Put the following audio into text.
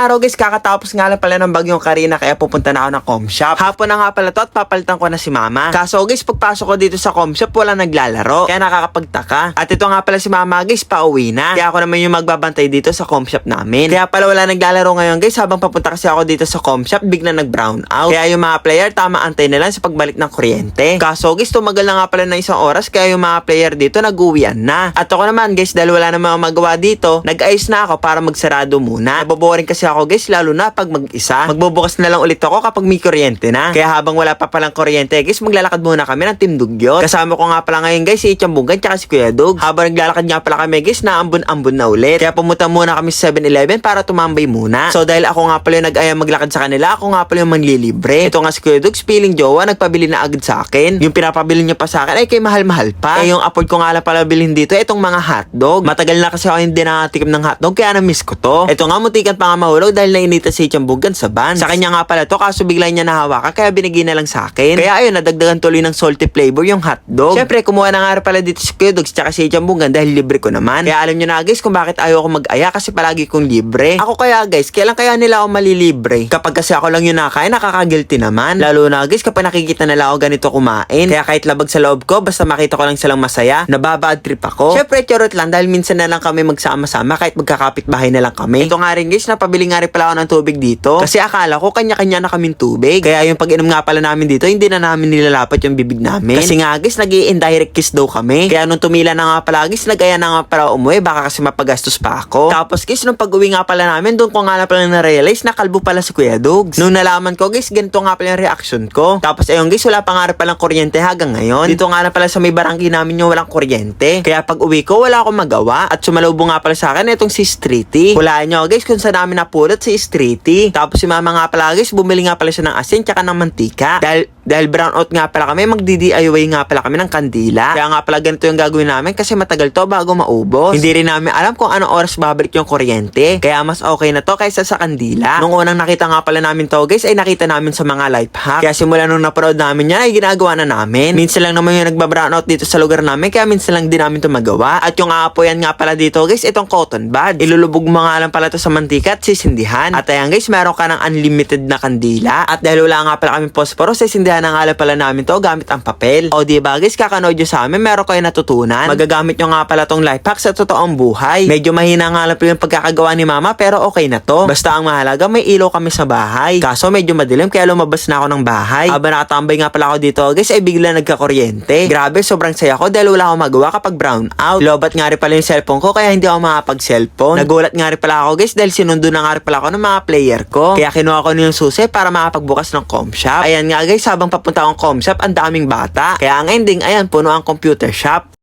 araw guys, kakatapos nga lang pala ng bagyong Karina kaya pupunta na ako ng com shop. Hapon na nga pala to at papalitan ko na si mama. Kaso guys, pagpasok ko dito sa com shop, wala naglalaro. Kaya nakakapagtaka. At ito nga pala si mama guys, pauwi na. Kaya ako naman yung magbabantay dito sa com shop namin. Kaya pala wala naglalaro ngayon guys, habang papunta kasi ako dito sa com shop, bigla nag-brown out. Kaya yung mga player, tama antay na lang sa pagbalik ng kuryente. Kaso guys, tumagal na nga pala ng isang oras, kaya yung mga player dito nag-uwian na. At ako naman guys, dahil wala namang magawa dito, nag-ayos na ako para magsarado muna. Naboboring kasi ako guys, lalo na pag mag-isa. Magbubukas na lang ulit ako kapag may kuryente na. Kaya habang wala pa palang kuryente guys, maglalakad muna kami ng Team Dugyot. Kasama ko nga pala ngayon guys, si Ichambungan tsaka si Kuya Dug. Habang naglalakad nga pala kami guys, naambon-ambon na ulit. Kaya pumunta muna kami sa 7-Eleven para tumambay muna. So dahil ako nga pala yung nag-aya maglakad sa kanila, ako nga pala yung manlilibre. Ito nga si Kuya Dug, feeling jowa, nagpabili na agad sa akin. Yung pinapabili niya pa sa akin ay kay mahal-mahal pa. Kaya yung afford ko nga lang pala bilhin dito, itong mga hotdog. Matagal na kasi ako hindi nakatikim ng hotdog, kaya na-miss ko to. Ito nga, muntikan pa nga mahulog dahil nainita si Ichambungan sa van. Sa kanya nga pala to, kaso bigla niya nahawakan, kaya binigay na lang sa akin. Kaya ayun, nadagdagan tuloy ng salty flavor yung hotdog. Syempre, kumuha na nga pala dito si Kuya Dug tsaka si Ichambungan dahil libre ko naman. Kaya alam nyo na guys kung bakit ayaw ko mag-aya, kasi palagi kong libre. Ako kaya guys, kailan kaya nila ako malilibre? Kapag kasi ako lang yung nakain, nakaka-guilty naman. Lalo na guys, kapag nakikita nila ako ganito kumain. Kaya kahit labag sa loob ko, basta makita ko lang silang masaya, nababad trip ako. Syempre, charot lang dahil minsan na lang kami magsama-sama kahit magkakapit bahay na lang kami. Ito nga rin guys, napabili nga rin pala ako ng tubig dito. Kasi akala ko kanya-kanya na kaming tubig. Kaya yung pag-inom nga pala namin dito, hindi na namin nilalapat yung bibig namin. Kasi nga guys, nag-i-indirect kiss daw kami. Kaya nung tumila na nga pala guys, nag-aya na nga pala umuwi, baka kasi mapagastos pa ako. Tapos guys, nung pag-uwi nga pala namin, doon ko nga na pala na-realize na kalbo pala si Kuya Dugs. Nung nalaman ko guys, ganito nga pala yung reaction ko. Tapos ayun guys, wala pa nga rin palang kuryente hanggang ngayon. Dito nga na pala sa may barangay namin yung walang kuryente. Kaya pag uwi ko, wala akong magawa. At sumalubong nga pala sa akin itong si Streety. Hulaan nyo guys kung saan namin napulot si Streety. Tapos si mama nga pala guys, bumili nga pala siya ng asin tsaka ng mantika. Dahil brown out nga pala kami, mag-DIY nga pala kami ng kandila. Kaya nga pala ganito yung gagawin namin kasi matagal to bago maubos. Hindi rin namin alam kung anong oras babalik yung kuryente. Kaya mas okay na to kaysa sa kandila. Nung unang nakita nga pala namin to guys, ay nakita namin sa mga life hack. Kaya simula nung naparod namin yan, ay ginagawa na namin. Minsan lang naman yung nagbabrown out dito sa lugar namin, kaya minsan lang din namin to magawa. At yung aapoyan nga pala dito guys, itong cotton bud. Ilulubog mo nga lang pala to sa mantika at sisindihan. At ayan guys, meron ka ng unlimited na kandila. At dahil wala nga pala kami posporo, sisindihan na nga lang pala namin to gamit ang papel. O diba guys, kakanood nyo sa amin, meron kayo natutunan. Magagamit nyo nga pala tong life hack sa totoong buhay. Medyo mahina nga lang yung pagkakagawa ni mama, pero okay na to. Basta ang mahalaga, may ilaw kami sa bahay. Kaso medyo madilim, kaya lumabas na ako ng bahay. Habang nakatambay nga pala ako dito guys, ay bigla nagkakuryente. Grabe, sobrang saya ko dahil wala akong magawa kapag brown out. Lobat nga rin pala yung cellphone ko, kaya hindi ako makapag-cellphone. Nagulat nga rin pala ako guys dahil sinundo na nga rin pala ako ng mga player ko. Kaya kinuha ko yung susi para makapagbukas ng com shop. Ayan nga guys, habang papunta akong com shop, ang daming bata. Kaya ang ending, ayan, puno ang computer shop.